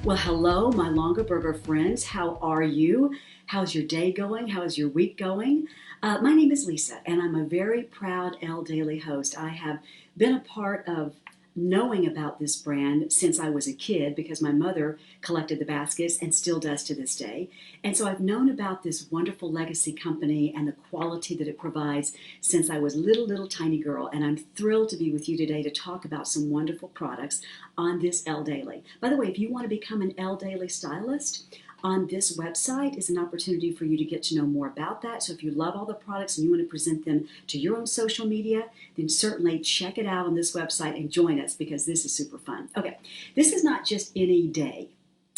Well, hello, my Longer Burger friends. How are you? How's your day going? How is your week going? My name is Lisa, and I'm a very proud Elle Daily host. I have been a part of knowing about this brand since I was a kid because my mother collected the baskets and still does to this day. And so I've known about this wonderful legacy company and the quality that it provides since I was little tiny girl. And I'm thrilled to be with you today to talk about some wonderful products on this Elle Daily. By the way, if you want to become an Elle Daily stylist, on this website is an opportunity for you to get to know more about that. So if you love all the products and you want to present them to your own social media, then certainly check it out on this website and join us because this is super fun. Okay, this is not just any day.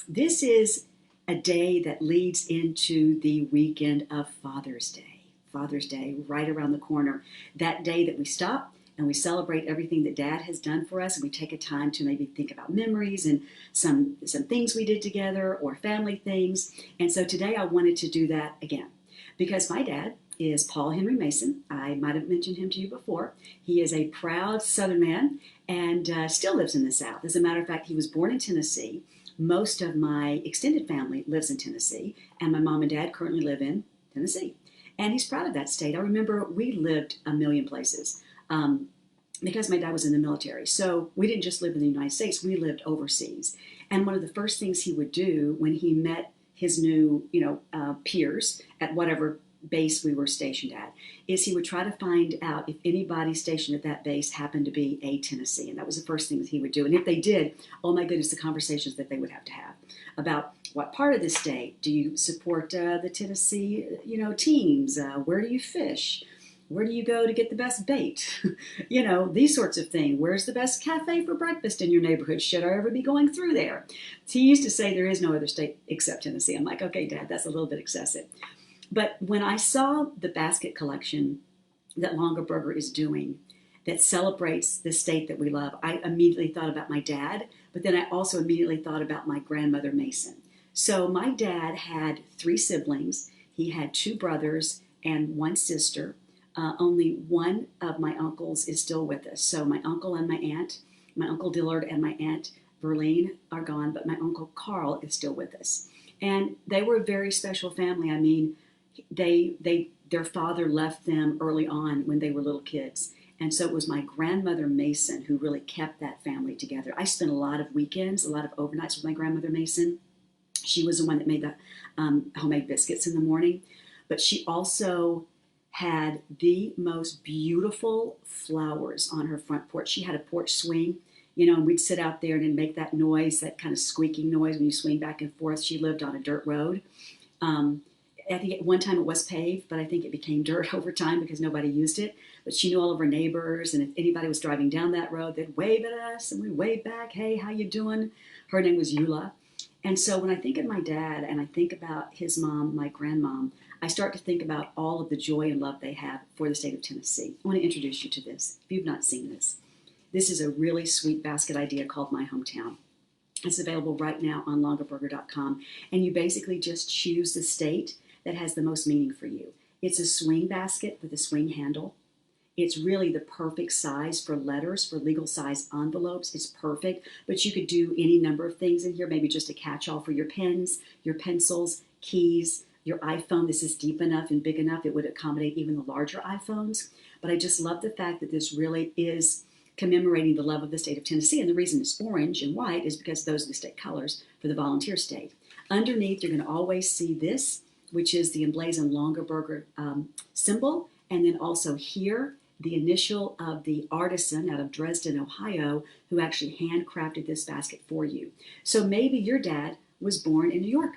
This is a day that leads into the weekend of Father's Day. Father's Day, right around the corner. That day that we stop and we celebrate everything that Dad has done for us, and we take a time to maybe think about memories and some things we did together or family things. And so today I wanted to do that again because my dad is Paul Henry Mason. I might have mentioned him to you before. He is a proud Southern man and still lives in the South. As a matter of fact, he was born in Tennessee. Most of my extended family lives in Tennessee, and my mom and dad currently live in Tennessee. And he's proud of that state. I remember we lived a million places. Because my dad was in the military. So we didn't just live in the United States, we lived overseas. And one of the first things he would do when he met his new, peers at whatever base we were stationed at, is he would try to find out if anybody stationed at that base happened to be a Tennessean. That was the first thing that he would do. And if they did, oh my goodness, the conversations that they would have to have about what part of the state do you support the Tennessee, teams? Where do you fish? Where do you go to get the best bait? These sorts of things. Where's the best cafe for breakfast in your neighborhood? Should I ever be going through there? So he used to say there is no other state except Tennessee. I'm like, okay, Dad, that's a little bit excessive. But when I saw the basket collection that Longer Burger is doing that celebrates the state that we love, I immediately thought about my dad, but then I also immediately thought about my grandmother Mason. So my dad had 3 siblings. He had 2 brothers and 1 sister. Only one of my uncles is still with us. So my uncle and my uncle Dillard and my aunt Verlene are gone, but my uncle Carl is still with us. And they were a very special family. I mean, their father left them early on when they were little kids. And so it was my grandmother Mason who really kept that family together. I spent a lot of weekends, a lot of overnights with my grandmother Mason. She was the one that made the homemade biscuits in the morning, but she also had the most beautiful flowers on her front porch. She had a porch swing, and we'd sit out there and it'd make that noise, that kind of squeaking noise when you swing back and forth. She lived on a dirt road. I think at one time it was paved, but I think it became dirt over time because nobody used it. But she knew all of her neighbors, and if anybody was driving down that road, they'd wave at us, and we'd wave back, hey, how you doing? Her name was Eula. And so when I think of my dad and I think about his mom, my grandmom, I start to think about all of the joy and love they have for the state of Tennessee. I want to introduce you to this, if you've not seen this. This is a really sweet basket idea called My Hometown. It's available right now on longerburger.com, and you basically just choose the state that has the most meaning for you. It's a swing basket with a swing handle. It's really the perfect size for letters, for legal size envelopes. It's perfect, but you could do any number of things in here, maybe just a catch-all for your pens, your pencils, keys, your iPhone. This is deep enough and big enough. It would accommodate even the larger iPhones. But I just love the fact that this really is commemorating the love of the state of Tennessee. And the reason it's orange and white is because those are the state colors for the volunteer state. Underneath, you're going to always see this, which is the emblazoned Longer Burger symbol. And then also here, the initial of the artisan out of Dresden, Ohio, who actually handcrafted this basket for you. So maybe your dad was born in New York,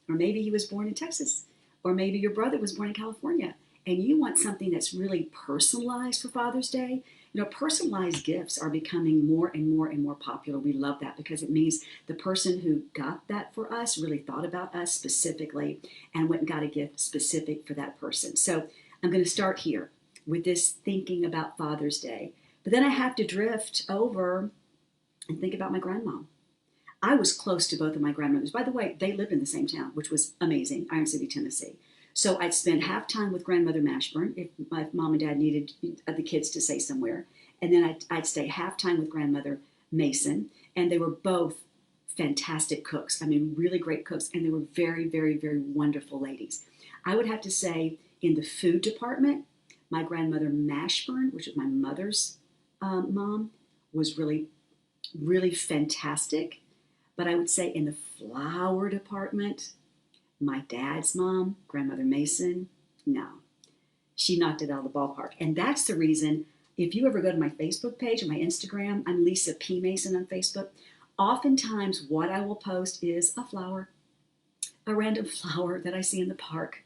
or maybe he was born in Texas, or maybe your brother was born in California, and you want something that's really personalized for Father's Day. Personalized gifts are becoming more and more and more popular. We love that because it means the person who got that for us really thought about us specifically and went and got a gift specific for that person. So I'm going to start here with this thinking about Father's Day. But then I have to drift over and think about my grandmom. I was close to both of my grandmothers. By the way, they lived in the same town, which was amazing, Iron City, Tennessee. So I'd spend half time with grandmother Mashburn if my mom and dad needed the kids to stay somewhere. And then I'd stay half time with grandmother Mason. And they were both fantastic cooks. I mean, really great cooks, and they were very, very, very wonderful ladies. I would have to say, in the food department, my grandmother Mashburn, which was my mother's mom, was really, really fantastic. But I would say in the flour department, my dad's mom, Grandmother Mason, no, she knocked it out of the ballpark. And that's the reason, if you ever go to my Facebook page or my Instagram, I'm Lisa P. Mason on Facebook. Oftentimes, what I will post is a flower, a random flower that I see in the park.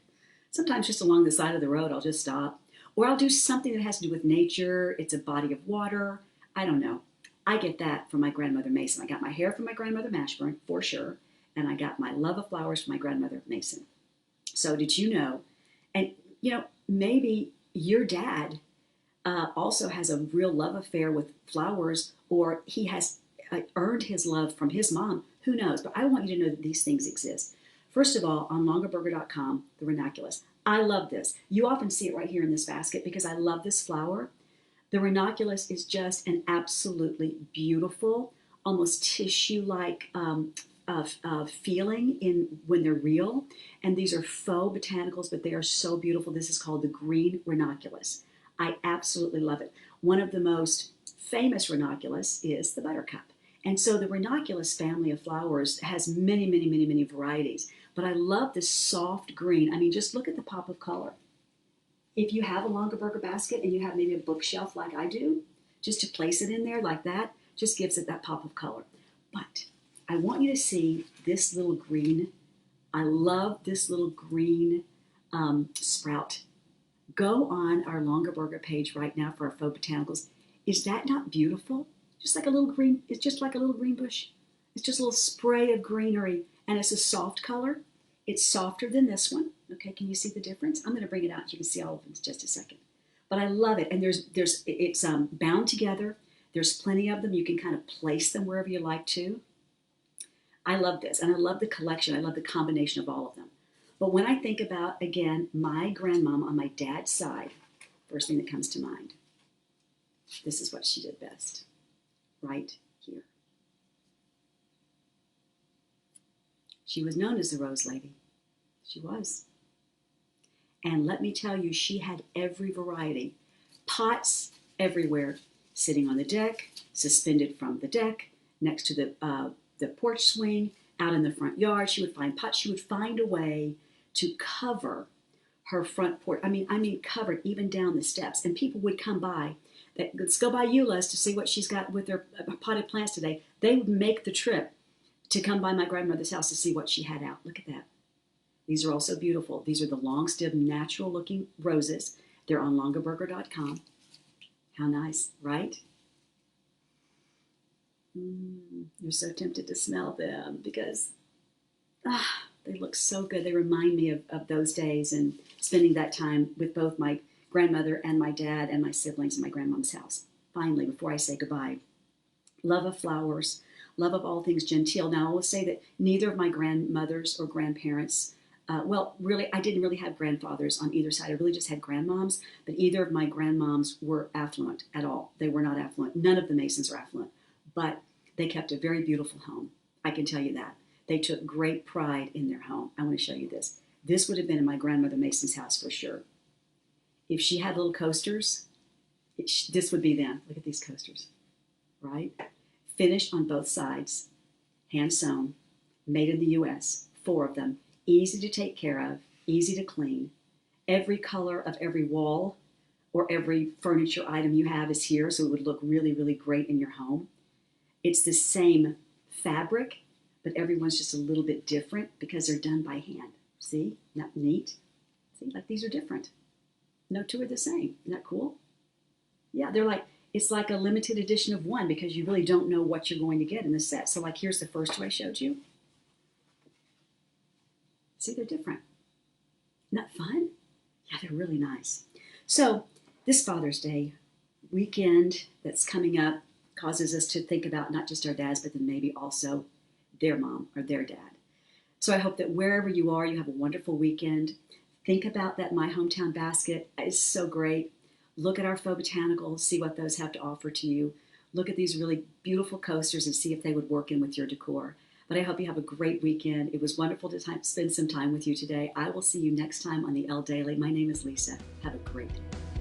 Sometimes just along the side of the road, I'll just stop. Or I'll do something that has to do with nature. It's a body of water. I don't know. I get that from my grandmother Mason. I got my hair from my grandmother Mashburn, for sure. And I got my love of flowers from my grandmother Mason. So did you know? And, maybe your dad also has a real love affair with flowers, or he has earned his love from his mom. Who knows? But I want you to know that these things exist. First of all, on longaburger.com, the ranunculus. I love this. You often see it right here in this basket because I love this flower. The ranunculus is just an absolutely beautiful, almost tissue-like feeling when they're real. And these are faux botanicals, but they are so beautiful. This is called the green ranunculus. I absolutely love it. One of the most famous ranunculus is the buttercup. And so the ranunculus family of flowers has many, many, many, many varieties. But I love this soft green. I mean, just look at the pop of color. If you have a Longaberger basket and you have maybe a bookshelf like I do, just to place it in there like that, just gives it that pop of color. But I want you to see this little green. I love this little green sprout. Go on our Longaberger page right now for our faux botanicals. Is that not beautiful? Just like a little green, it's just like a little green bush. It's just a little spray of greenery, and it's a soft color. It's softer than this one. Okay, can you see the difference? I'm going to bring it out. You can see all of them in just a second. But I love it, and it's bound together. There's plenty of them. You can kind of place them wherever you like to. I love this, and I love the collection. I love the combination of all of them. But when I think about, again, my grandmom on my dad's side, first thing that comes to mind, this is what she did best, right here. She was known as the Rose Lady. She was. And let me tell you, she had every variety. Pots everywhere, sitting on the deck, suspended from the deck, next to the porch swing, out in the front yard. She would find pots. She would find a way to cover her front porch. I mean, covered even down the steps. And people would come by. Let's go by Eula's to see what she's got with her potted plants today. They would make the trip to come by my grandmother's house to see what she had out. Look at that. These are also beautiful. These are the long-stemmed, natural-looking roses. They're on longaburger.com. How nice, right? You're so tempted to smell them because they look so good. They remind me of those days and spending that time with both my grandmother and my dad and my siblings in my grandmom's house. Finally, before I say goodbye, love of flowers, love of all things genteel. Now, I will say that neither of my grandmothers or grandparents, really, I didn't really have grandfathers on either side. I really just had grandmoms, but either of my grandmoms were affluent at all. They were not affluent. None of the Masons are affluent, but they kept a very beautiful home. I can tell you that. They took great pride in their home. I want to show you this. This would have been in my grandmother Mason's house for sure. If she had little coasters, this would be them. Look at these coasters, right? Finished on both sides, hand sewn, made in the U.S., 4 of them, easy to take care of, easy to clean. Every color of every wall or every furniture item you have is here, so it would look really, really great in your home. It's the same fabric, but everyone's just a little bit different because they're done by hand. See? Not neat? See, like these are different. No two are the same. Isn't that cool? Yeah, it's like a limited edition of one because you really don't know what you're going to get in the set. So like here's the first two I showed you. See, they're different. Isn't that fun? Yeah, they're really nice. So this Father's Day weekend that's coming up causes us to think about not just our dads, but then maybe also their mom or their dad. So I hope that wherever you are, you have a wonderful weekend. Think about that My Hometown Basket. It's so great. Look at our faux botanicals, see what those have to offer to you. Look at these really beautiful coasters and see if they would work in with your decor. But I hope you have a great weekend. It was wonderful to spend some time with you today. I will see you next time on the Elle Daily. My name is Lisa. Have a great day.